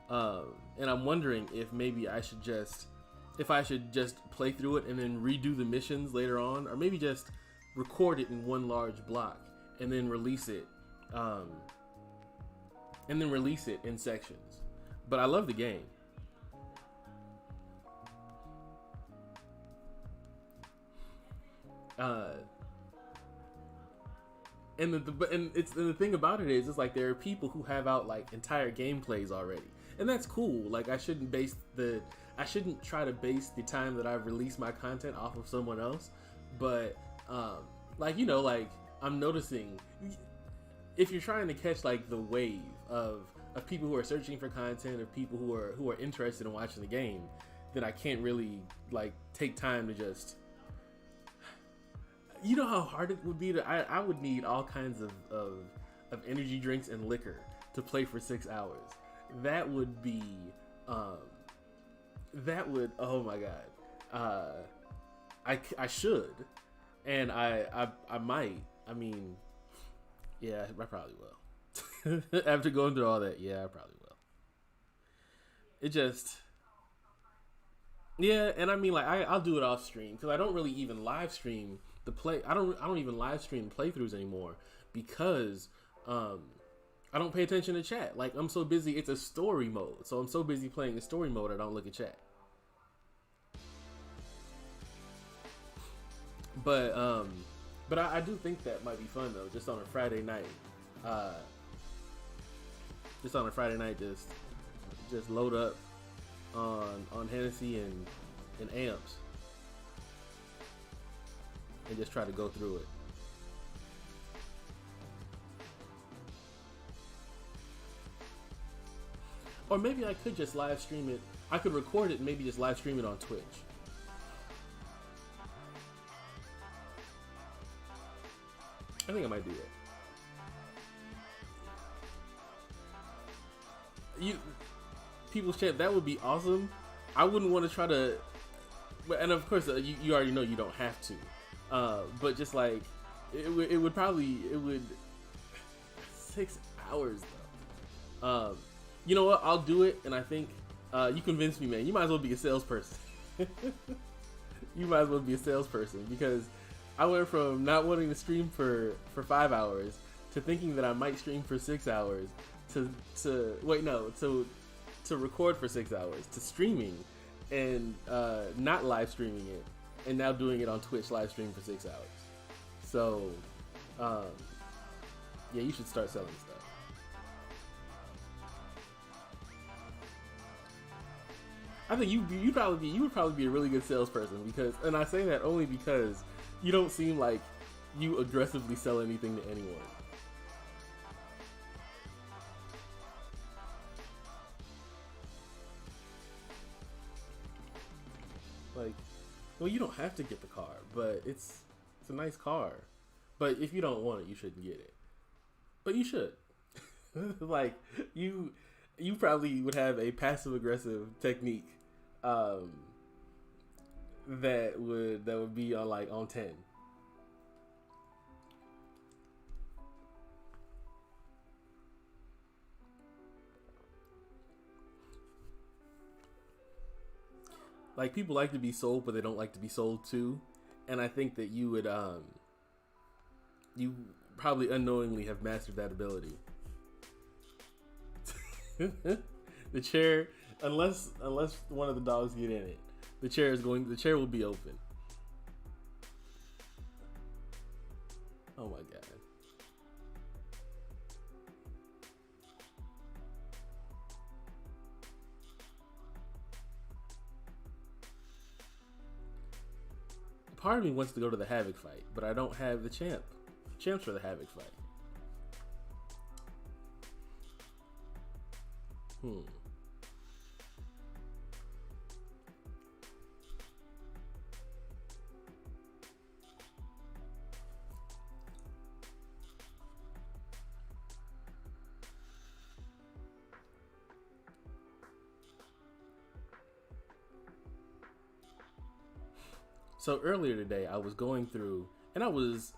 And I'm wondering if maybe I should just play through it and then redo the missions later on, or maybe just record it in one large block and then release it, in sections. But I love the game. And the thing about it is, it's like there are people who have out like entire gameplays already, and that's cool. Like I shouldn't try to base the time that I release my content off of someone else. But like, you know, like I'm noticing if you're trying to catch like the wave of people who are searching for content, of people who are interested in watching the game, then I can't really like take time to just. You know how hard it would be to. I would need all kinds of energy drinks and liquor to play for 6 hours. That would be. Oh my god. I should, and I might. I mean, yeah, I probably will. After going through all that, yeah, I probably will. It just. Yeah, and I mean, like I'll do it off stream because I don't really even live stream the play. I don't even live stream playthroughs anymore because I don't pay attention to chat. Like I'm so busy. It's a story mode, so I'm so busy playing the story mode I don't look at chat. But I do think that might be fun though, just on a Friday night. Just load up on Hennessy and amps and just try to go through it. Or maybe I could just live stream it. I could record it and maybe just live stream it on Twitch. I think I might do that. People's chat, that would be awesome. I wouldn't want to try to, and of course you already know you don't have to, but just like it would 6 hours though. You know what? I'll do it, and I think you convinced me, man. You might as well be a salesperson. You might as well be a salesperson because I went from not wanting to stream for 5 hours to thinking that I might stream for 6 hours to record for 6 hours to streaming and not live streaming it, and now doing it on Twitch live streaming for 6 hours. So yeah, you should start selling stuff. I think you would probably be a really good salesperson because, and I say that only because you don't seem like you aggressively sell anything to anyone. Like, well, you don't have to get the car, but it's a nice car. But if you don't want it, you shouldn't get it. But you should. Like, you probably would have a passive aggressive technique that would be on 10. Like, people like to be sold, but they don't like to be sold to. And I think that you would, you probably unknowingly have mastered that ability. The chair, unless one of the dogs get in it, The chair will be open. Oh my god. Part of me wants to go to the Havoc fight, but I don't have the champs for the Havoc fight. So earlier today, I was going through, and I was,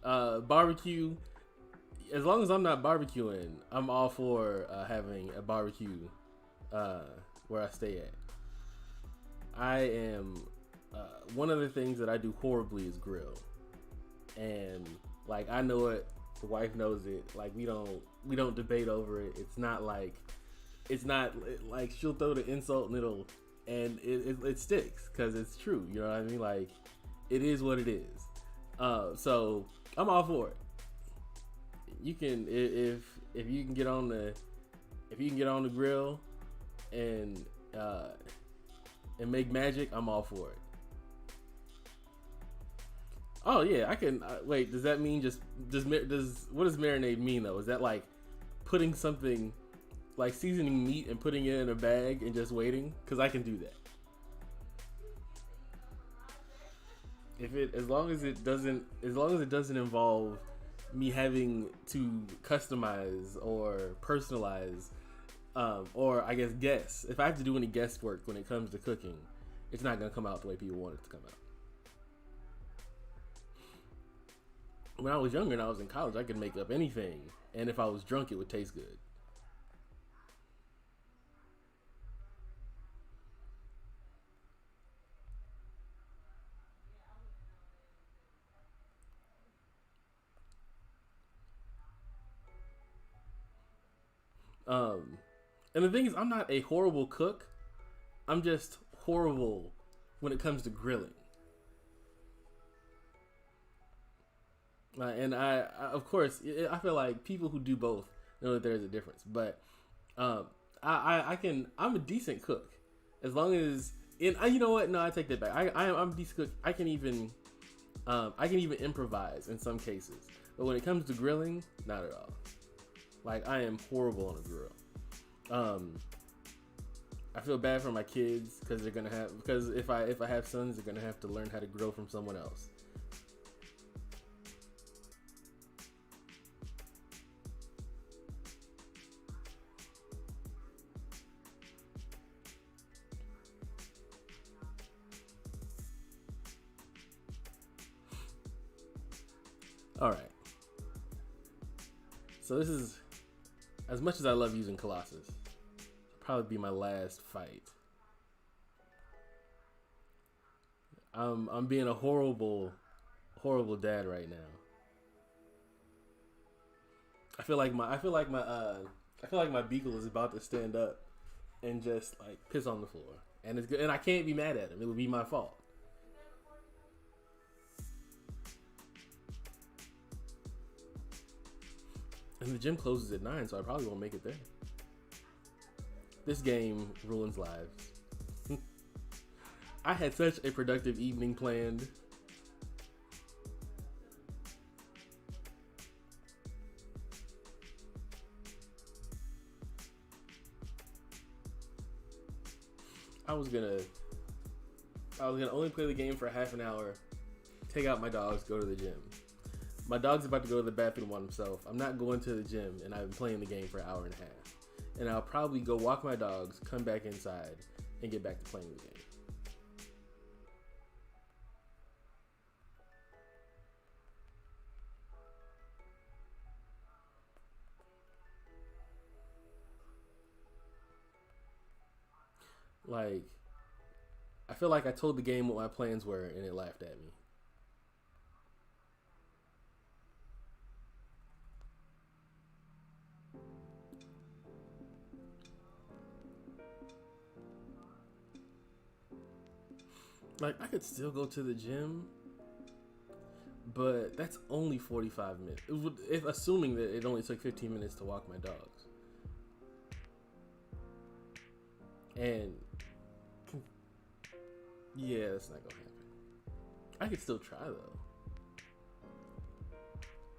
barbecue. As long as I'm not barbecuing, I'm all for having a barbecue where I stay at. I am one of the things that I do horribly is grill, and like I know it, the wife knows it. Like we don't debate over it. It's not like she'll throw the insult and it sticks because it's true. You know what I mean? Like it is what it is. So I'm all for it. You can if you can get on the grill and make magic, I'm all for it. Oh yeah, I can. Wait, does that mean what does marinade mean though? Is that like putting something, like seasoning meat and putting it in a bag and just waiting? Because I can do that. As long as it doesn't involve me having to customize or personalize, or I guess guess. If I have to do any guesswork when it comes to cooking, it's not gonna come out the way people want it to come out. When I was younger and I was in college, I could make up anything, and if I was drunk, it would taste good. And the thing is, I'm not a horrible cook. I'm just horrible when it comes to grilling. And I of course, I feel like people who do both know that there's a difference. But I'm a decent cook as long as, you know what? No, I take that back. I'm a decent cook. I can even improvise in some cases. But when it comes to grilling, not at all. Like I am horrible on a grill. I feel bad for my kids because if I have sons, they're gonna have to learn how to grill from someone else. All right. So this is, as much as I love using Colossus, it'll probably be my last fight. I'm being a horrible dad right now. I feel like my beagle is about to stand up and just like piss on the floor, and it's good, and I can't be mad at him. It would be my fault. And the gym closes at 9, so I probably won't make it there. This game ruins lives. I had such a productive evening planned. I was gonna only play the game for half an hour, take out my dogs, go to the gym. My dog's about to go to the bathroom on himself. I'm not going to the gym, and I've been playing the game for an hour and a half. And I'll probably go walk my dogs, come back inside, and get back to playing the game. Like, I feel like I told the game what my plans were, and it laughed at me. Like, I could still go to the gym, but that's only 45 minutes. If assuming that it only took 15 minutes to walk my dogs. And yeah, that's not gonna happen. I could still try though.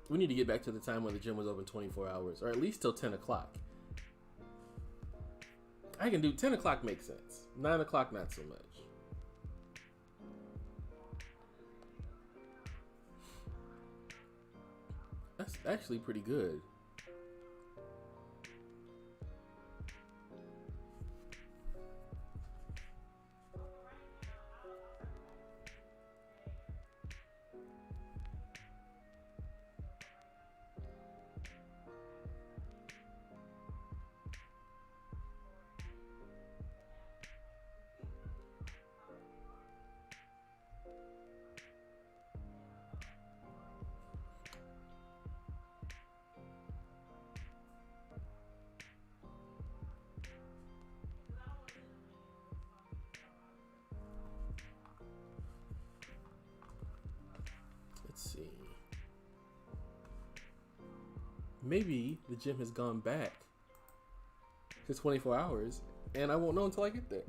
We need to get back to the time when the gym was open 24 hours, or at least till 10 o'clock. I can do 10 o'clock makes sense. 9 o'clock, not so much. That's actually pretty good. Let's see. Maybe the gym has gone back to 24 hours, and I won't know until I get there.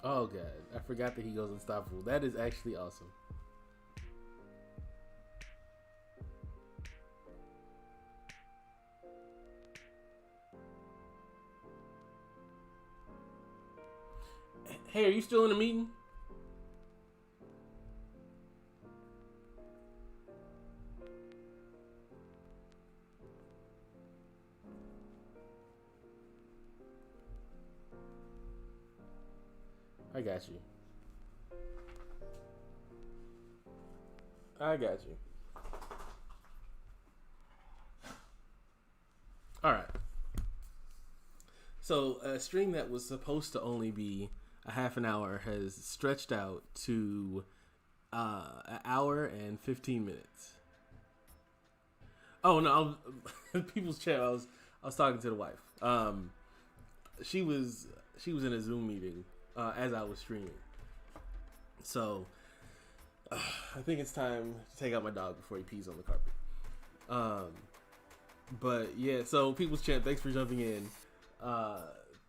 Oh god, I forgot that he goes unstoppable. That is actually awesome. Hey, are you still in the meeting? I got you. I got you. All right. So a stream that was supposed to only be a half an hour has stretched out to an hour and 15 minutes. Oh no, people's chat. I was talking to the wife. She was in a Zoom meeting as I was streaming. So I think it's time to take out my dog before he pees on the carpet. But yeah, so people's chat, thanks for jumping in.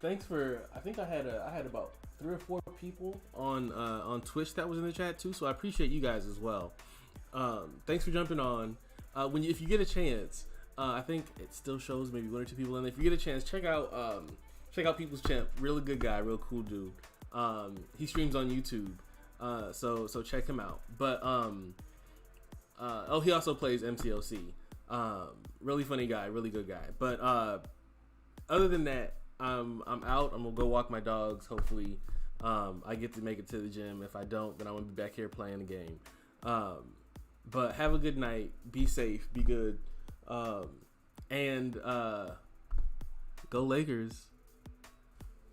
Thanks for, I think I had about 3 or 4 people on Twitch that was in the chat too, so I appreciate you guys as well. Thanks for jumping on. If you get a chance, I think it still shows maybe 1 or 2 people in there. If you get a chance, check out People's Champ. Really good guy, real cool dude. He streams on YouTube, so check him out. But he also plays MCOC. Really funny guy, really good guy. But other than that, I'm out. I'm gonna go walk my dogs. Hopefully, I get to make it to the gym. If I don't, then I'm gonna be back here playing the game. But have a good night. Be safe. Be good. And go Lakers.